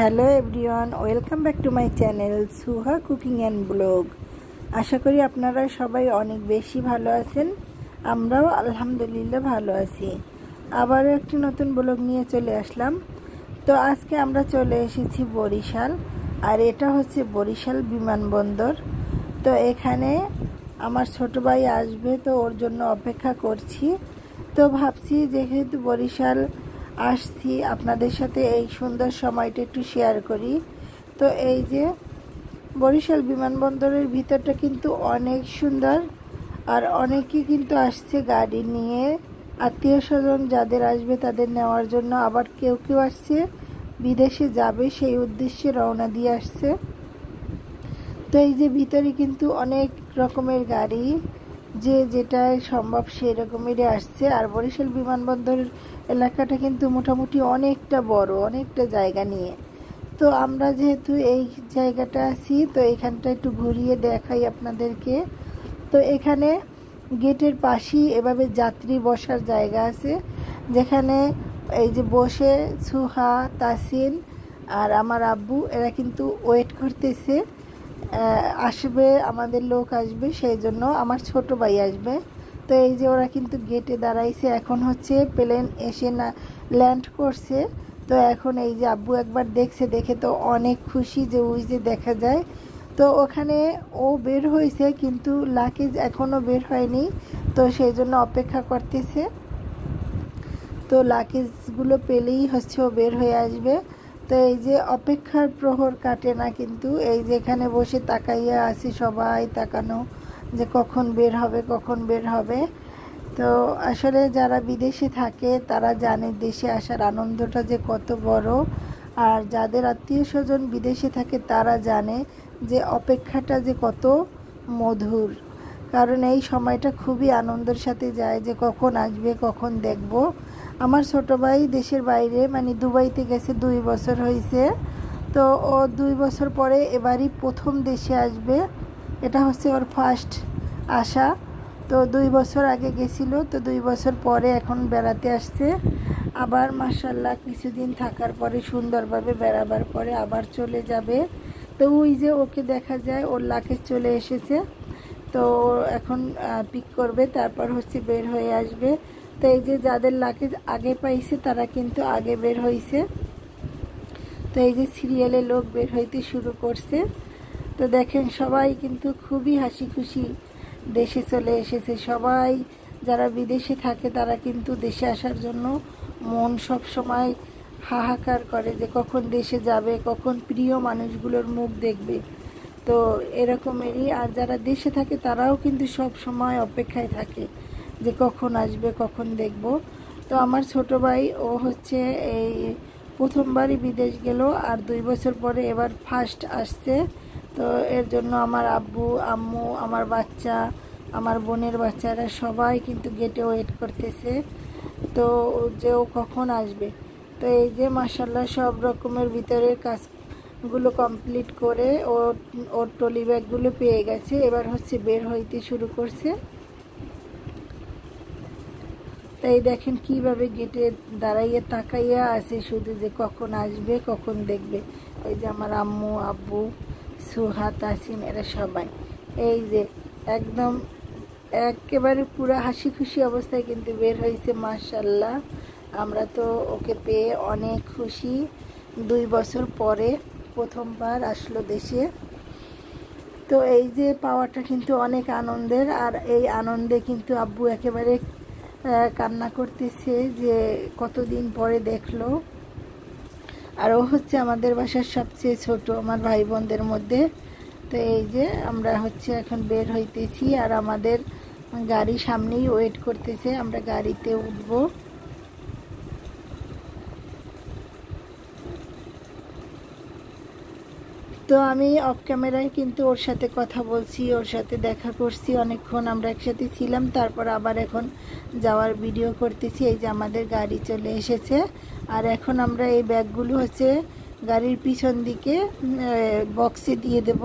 Hello everyone, welcome back to my channel Suha cooking and blog. আশা করি আপনারা সবাই অনেক বেশি ভালো আছেন। আমরাও আলহামদুলিল্লাহ ভালো আছি। আবারও একটি নতুন ব্লগ নিয়ে চলে আসলাম। তো আজকে আমরা চলে এসেছি বরিশাল, আর এটা হচ্ছে বরিশাল বিমানবন্দর। তো এখানে আমার ছোট ভাই আসবে, তো ওর জন্য অপেক্ষা করছি। তো ভাবছি যেহেতু বরিশাল আসছি, আপনাদের সাথে এই সুন্দর সময়টা একটু শেয়ার করি। তো এই যে বরিশাল বিমানবন্দরের ভিতরটা কিন্তু অনেক সুন্দর, আর অনেকেই কিন্তু আসছে গাড়ি নিয়ে, আত্মীয় স্বজন যাদের আসবে তাদের নেওয়ার জন্য। আবার কেউ কেউ আসছে বিদেশে যাবে, সেই উদ্দেশ্যে রওনা দিয়ে আসছে। তো এই যে ভিতরে কিন্তু অনেক রকমের গাড়ি, যে যেটা সম্ভব সেই রকমেরই আসছে। আর বরিশাল বিমানবন্দর এলাকাটা কিন্তু মোটামুটি অনেকটা বড়, অনেকটা জায়গা নিয়ে। তো আমরা যেহেতু এই জায়গাটা আছি, তো এখানটা একটু ঘুরিয়ে দেখাই আপনাদেরকে। তো এখানে গেটের পাশেই এভাবে যাত্রী বসার জায়গা আছে, যেখানে এই যে বসে সুহা, তাসিন আর আমার আব্বু এরা কিন্তু ওয়েট করতেছে, আসবে, আমাদের লোক আসবে, সেই জন্য আমার ছোট ভাই আসবে। তো এই যে ওরা কিন্তু গেটে দাঁড়াইছে, এখন হচ্ছে প্লেন এসে না ল্যান্ড করছে। তো এখন এই যে আব্বু একবার দেখছে, দেখে তো অনেক খুশি যে ওই যে দেখা যায়। তো ওখানে ও বের হয়েছে, কিন্তু লাগেজ এখনও বের হয়নি, তো সেই জন্য অপেক্ষা করতেছে। তো লাগেজগুলো পেলেই হচ্ছে ও বের হয়ে আসবে। তো এই যে অপেক্ষার প্রহর কাটে না, কিন্তু এই যে এখানে বসে তাকাইয়া আছি, সবাই তাকানো যে কখন বের হবে, কখন বের হবে। তো আসলে যারা বিদেশে থাকে তারা জানে দেশে আসার আনন্দটা যে কত বড়, আর যাদের আত্মীয় স্বজন বিদেশে থাকে তারা জানে যে অপেক্ষাটা যে কত মধুর। কারণ এই সময়টা খুবই আনন্দের সাথে যায়, যে কখন আসবে, কখন দেখব। আমার ছোট ভাই দেশের বাইরে, মানে দুবাইতে গেছে, 2 বছর হয়েছে। তো ও 2 বছর পরে এবারই প্রথম দেশে আসবে, এটা হচ্ছে ওর ফার্স্ট আসা। তো 2 বছর আগে গেছিল, তো 2 বছর পরে এখন বেড়াতে আসছে। আবার মাশাআল্লাহ কিছুদিন থাকার পরে সুন্দরভাবে বেড়াবার পরে আবার চলে যাবে। তো ওই যে ওকে দেখা যায়, ওর লাগেজ চলে এসেছে। তো এখন পিক করবে, তারপর হচ্ছে বের হয়ে আসবে। তো এই যে যাদের লাগেজ আগে পাইছে তারা কিন্তু আগে বের হয়েছে। তো এই যে সিরিয়ালে লোক বের হইতে শুরু করছে। তো দেখেন সবাই কিন্তু খুবই হাসি খুশি দেশে চলে এসেছে। সবাই যারা বিদেশে থাকে তারা কিন্তু দেশে আসার জন্য মন সব সময় হাহাকার করে, যে কখন দেশে যাবে, কখন প্রিয় মানুষগুলোর মুখ দেখবে। তো এরকমেরই, আর যারা দেশে থাকে তারাও কিন্তু সব সময় অপেক্ষায় থাকে যে কখন আসবে, কখন দেখব। তো আমার ছোট ভাই ও হচ্ছে এই প্রথমবারই বিদেশ গেল, আর 2 বছর পরে এবার ফার্স্ট আসছে। তো এর জন্য আমার আব্বু, আম্মু, আমার বাচ্চা, আমার বোনের বাচ্চারা সবাই কিন্তু গেটে ওয়েট করতেছে, তো যে ও কখন আসবে। তো এই যে মাশাআল্লাহ সব রকমের ভিতরের কাজগুলো কমপ্লিট করে ওর ট্রলি ব্যাগগুলো পেয়ে গেছে, এবার হচ্ছে বের হইতে শুরু করছে। তাই দেখেন কিভাবে গেটে দাঁড়াইয়া তাকাইয়া আছে শুধু, যে কখন আসবে, কখন দেখবে। ওই যে আমার আম্মু, আব্বু, সুহা, তাসিম এরা সবাই এই যে একদম একেবারে পুরো হাসি খুশি অবস্থায় কিন্তু বের হয়েছে। মাশাআল্লাহ, আমরা তো ওকে পেয়ে অনেক খুশি। 2 বছর পরে প্রথমবার আসলো দেশে। তো এই যে পাওয়াটা কিন্তু অনেক আনন্দের, আর এই আনন্দে কিন্তু আব্বু একেবারে কান্না করতেছে যে কতদিন পরে দেখলো। আর ও হচ্ছে আমাদের বাসার সবচেয়ে ছোট আমার ভাই বোনদের মধ্যে। তো এই যে আমরা হচ্ছে এখন বের হইতেছি, আর আমাদের গাড়ি সামনেই ওয়েট করতেছে, আমরা গাড়িতে উঠবো। তো আমি অফ ক্যামেরায় কিন্তু ওর সাথে কথা বলছি, ওর সাথে দেখা করছি, অনেকক্ষণ আমরা একসাথে ছিলাম। তারপর আবার এখন যাওয়ার ভিডিও করতেছি। এই যে আমাদের গাড়ি চলে এসেছে, আর এখন আমরা এই ব্যাগগুলো হচ্ছে গাড়ির পিছন দিকে বক্সে দিয়ে দেব।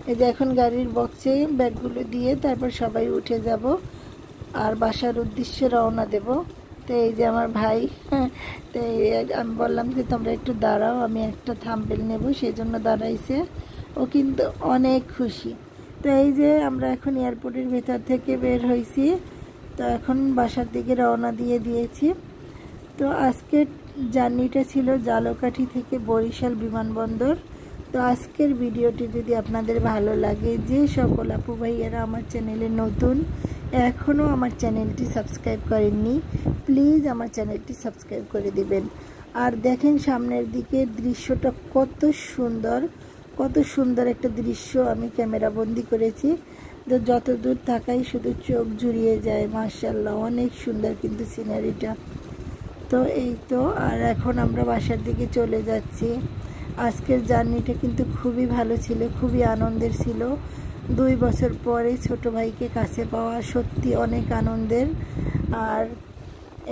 এই যে এখন গাড়ির বক্সে ব্যাগগুলো দিয়ে তারপর সবাই উঠে যাব, আর বাসার উদ্দেশ্যে রওনা দেব। তো এই যে আমার ভাই, তো আমি বললাম যে তোমরা একটু দাঁড়াও, আমি একটা থাম্বনেল নেব, সেই জন্য দাঁড়াইছে। ও কিন্তু অনেক খুশি। তো এই যে আমরা এখন এয়ারপোর্টের ভেতর থেকে বের হয়েছি, তো এখন বাসার দিকে রওনা দিয়ে দিয়েছি। তো আজকের জার্নিটা ছিল জালকাঠি থেকে বরিশাল বিমানবন্দর। তো আজকের ভিডিওটি যদি আপনাদের ভালো লাগে, যে সকল আপু ভাইয়েরা আমার চ্যানেলে নতুন, এখনও আমার চ্যানেলটি সাবস্ক্রাইব করেননি, প্লিজ আমার চ্যানেলটি সাবস্ক্রাইব করে দিবেন। আর দেখেন সামনের দিকে দৃশ্যটা কত সুন্দর, কত সুন্দর একটা দৃশ্য আমি ক্যামেরা বন্দি করেছি। তো যত দূর তাকাই শুধু চোখ জুড়িয়ে যায়, মাশাআল্লাহ অনেক সুন্দর কিন্তু সিনারিটা। তো এই তো, আর এখন আমরা বাসার দিকে চলে যাচ্ছি। আজকের জার্নিটা কিন্তু খুবই ভালো ছিল, খুবই আনন্দের ছিল। 2 বছর পরে ছোট ভাইকে কাছে পাওয়া সত্যি অনেক আনন্দের। আর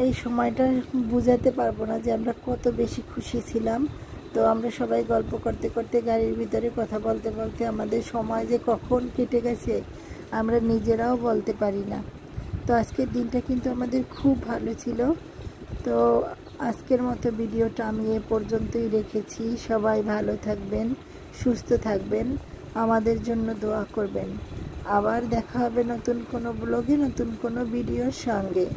এই সময়টা বুঝাতে পারবো না যে আমরা কত বেশি খুশি ছিলাম। তো আমরা সবাই গল্প করতে করতে গাড়ির ভিতরে কথা বলতে বলতে আমাদের সময় যে কখন কেটে গেছে আমরা নিজেরাও বলতে পারি না। তো আজকের দিনটা কিন্তু আমাদের খুব ভালো ছিল। তো আজকের মতো ভিডিওটা আমি এ পর্যন্তই রেখেছি। সবাই ভালো থাকবেন, সুস্থ থাকবেন, আমাদের জন্য দোয়া করবেন। আবার দেখা হবে নতুন কোনো ব্লগে, নতুন কোনো ভিডিওর সঙ্গে।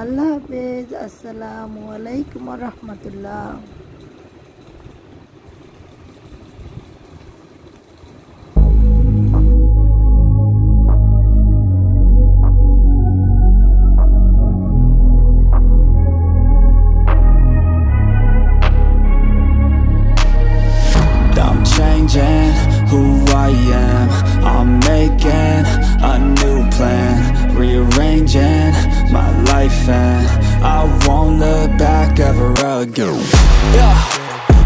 আল্লাহ হাফেজ। আসসালামু আলাইকুম ওয়া রাহমাতুল্লাহ। Who I am, I'm making a new plan, rearranging my life and I won't look back ever again. Yeah,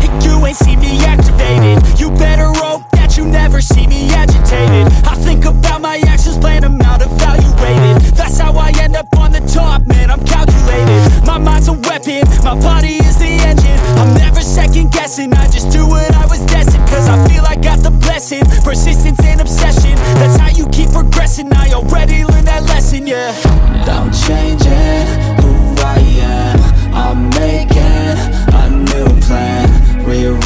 and you ain't see me activated. You better hope that you never see me agitated. I think about my actions, plan them out, evaluated. That's how I end up on the top, man, I'm calculated. My mind's a weapon, my body is the engine. I'm never second guessing, I just do what I was destined. Cause I feel I got the blessing, persistence and obsession. That's how you keep progressing, I already learned that lesson, yeah. I'm changing who I am, I'm making a new plan, rearranging